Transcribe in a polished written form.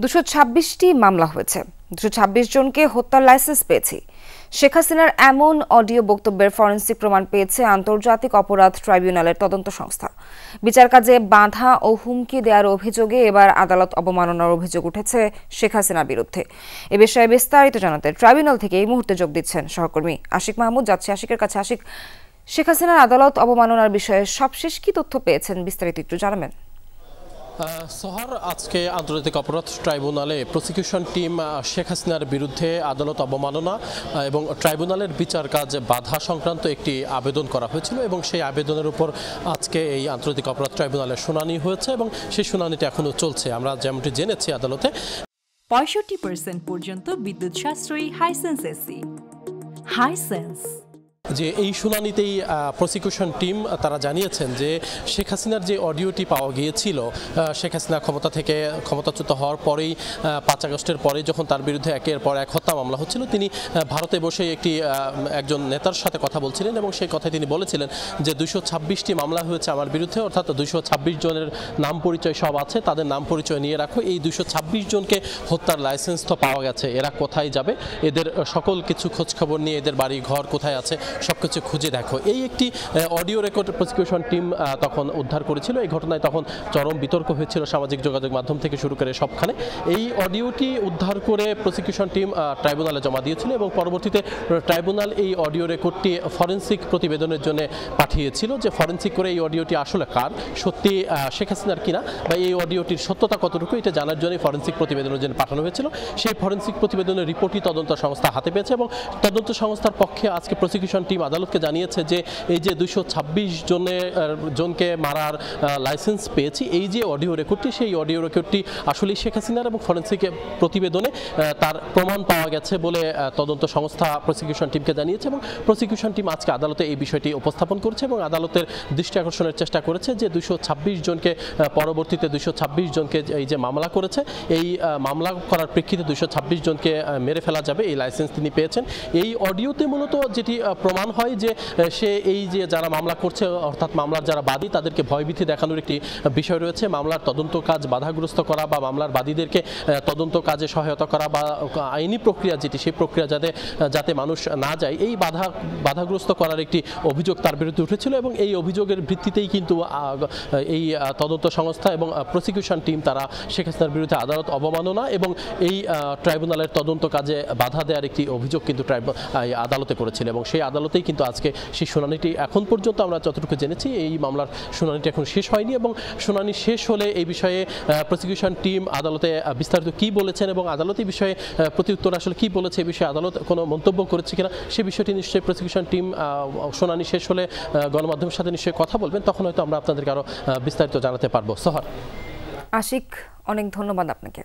226টি মামলা হয়েছে। 226 জনকে হত্যার লাইসেন্স পেয়েছি। শেখ হাসিনার এমন অডিও বক্তব্যের ফরেনসিক প্রমাণ পেয়েছে আন্তর্জাতিক অপরাধ ট্রাইব্যুনালের তদন্ত সংস্থা। বিচার কাজে বাধা ও হুমকি দেওয়ার অভিযোগে এবার আদালত অবমাননার অভিযোগ উঠেছে শেখ হাসিনার বিরুদ্ধে। এ বিষয়ে বিস্তারিত জানাতে ট্রাইব্যুনাল থেকে এই মুহূর্তে যোগ দিচ্ছেন সহকর্মী আশিক মাহমুদ। যাচ্ছে আশিকের কাছে। আশিক, শেখ হাসিনার আদালত অবমাননার বিষয়ে সবশেষ কি তথ্য পেয়েছেন, বিস্তারিত একটু জানাবেন। সোহার, আজকে আন্তর্জাতিক অপরাধ ট্রাইব্যুনালে প্রসিকিউশন টিম শেখ হাসিনার বিরুদ্ধে আদালত অবমাননা এবং ট্রাইব্যুনালের বিচার কাজ বাধা সংক্রান্ত একটি আবেদন করা হয়েছিল এবং সেই আবেদনের উপর আজকে এই আন্তর্জাতিক অপরাধ ট্রাইব্যুনালে শুনানি হয়েছে এবং সেই শুনানিটা এখনো চলছে। আমরা যেমনটি জেনেছি, আদালতে 65% পর্যন্ত বিদ্যুৎ সাশ্রয়ী হাইসেন্স এসি। হাইসেন্স যে এই শুনানিতেই প্রসিকিউশন টিম তারা জানিয়েছেন যে শেখ হাসিনার যে অডিওটি পাওয়া গিয়েছিল, শেখ হাসিনা ক্ষমতাচ্যুত হওয়ার পরেই 5 আগস্টের পরে যখন তার বিরুদ্ধে একের পর এক হত্যা মামলা হচ্ছিল, তিনি ভারতে বসে একজন নেতার সাথে কথা বলছিলেন এবং সেই কথায় তিনি বলেছিলেন যে 226টি মামলা হয়েছে আমার বিরুদ্ধে, অর্থাৎ 226 জনের নাম পরিচয় সব আছে, তাদের নাম পরিচয় নিয়ে রাখো। এই 226 জনকে হত্যার লাইসেন্স তো পাওয়া গেছে, এরা কোথায় যাবে, এদের সকল কিছু খোঁজখবর নিয়ে এদের বাড়ি ঘর কোথায় আছে সবকিছু খুঁজে দেখো। এই একটি অডিও রেকর্ড প্রসিকিউশন টিম তখন উদ্ধার করেছিল। এই ঘটনায় তখন চরম বিতর্ক হয়েছিল সামাজিক যোগাযোগ মাধ্যম থেকে শুরু করে সবখানে। এই অডিওটি উদ্ধার করে প্রসিকিউশন টিম ট্রাইব্যুনালে জমা দিয়েছিল এবং পরবর্তীতে ট্রাইব্যুনাল এই অডিও রেকর্ডটি ফরেনসিক প্রতিবেদনের জন্য পাঠিয়েছিল যে ফরেনসিক করে এই অডিওটি আসলে কার, সত্যি শেখ হাসিনার কিনা বা এই অডিওটির সত্যতা কতটুকু, এটা জানার জন্য ফরেনসিক প্রতিবেদনের জন্য পাঠানো হয়েছিল। সেই ফরেনসিক প্রতিবেদনের রিপোর্টই তদন্ত সংস্থা হাতে পেয়েছে এবং তদন্ত সংস্থার পক্ষে আজকে প্রসিকিউশন টিম আদালতকে জানিয়েছে যে এই যে 226 জনকে মারার লাইসেন্স পেয়েছি, এই যে অডিও রেকর্ডটি, সেই অডিও রেকর্ডটি আসলে শেখ হাসিনার এবং ফরেনসিক প্রতিবেদনে তার প্রমাণ পাওয়া গেছে বলে তদন্ত সংস্থা প্রসিকিউশন টিমকে জানিয়েছে এবং প্রসিকিউশন টিম আজকে আদালতে এই বিষয়টি উপস্থাপন করেছে এবং আদালতের দৃষ্টি আকর্ষণের চেষ্টা করেছে যে 226 জনকে পরবর্তীতে 226 জনকে এই যে মামলা করেছে, এই মামলা করার প্রেক্ষিতে 226 জনকে মেরে ফেলা যাবে, এই লাইসেন্স তিনি পেয়েছেন। এই অডিওতে মূলত যেটি প্রমাণ হয় যে সে এই যে যারা মামলা করছে, অর্থাৎ মামলার যারা বাদী, তাদেরকে ভয়ভীতি দেখানোর একটি বিষয় রয়েছে। মামলার তদন্ত কাজ বাধাগ্রস্ত করা বা মামলার বাদীদেরকে তদন্ত কাজে সহায়তা করা বা আইনি প্রক্রিয়া যেটি, সেই প্রক্রিয়া যাতে মানুষ না যায়, এই বাধাগ্রস্ত করার একটি অভিযোগ তার বিরুদ্ধে উঠেছিল এবং এই অভিযোগের ভিত্তিতেই কিন্তু এই তদন্ত সংস্থা এবং প্রসিকিউশন টিম তারা শেখ হাসিনার বিরুদ্ধে আদালত অবমাননা এবং এই ট্রাইব্যুনালের তদন্ত কাজে বাধা দেওয়ার একটি অভিযোগ কিন্তু আদালতে করেছিল এবং সেই আদালতেই কিন্তু আজকে সেই শুনানিটি, এখন পর্যন্ত আমরা যতটুকু জেনেছি এই মামলার শুনানিটি এখন শেষ হয়নি এবং শুনানি শেষ হলে এই বিষয়ে প্রসিকিউশন টিম আদালতে বিস্তারিত কি বলেছেন এবং আদালত এই বিষয়ে প্রত্যুত্তর আসলে কি বলেছে, এই বিষয়ে আদালত কোনো মন্তব্য করেছে কিনা, সে বিষয়টি নিশ্চয়ই প্রসিকিউশন টিম শুনানি শেষ হলে গণমাধ্যমের সাথে নিশ্চয়ই কথা বলবেন, তখন হয়তো আমরা আপনাদেরকে আরও বিস্তারিত জানাতে পারবো। সোহার, আশিক, অনেক ধন্যবাদ আপনাকে।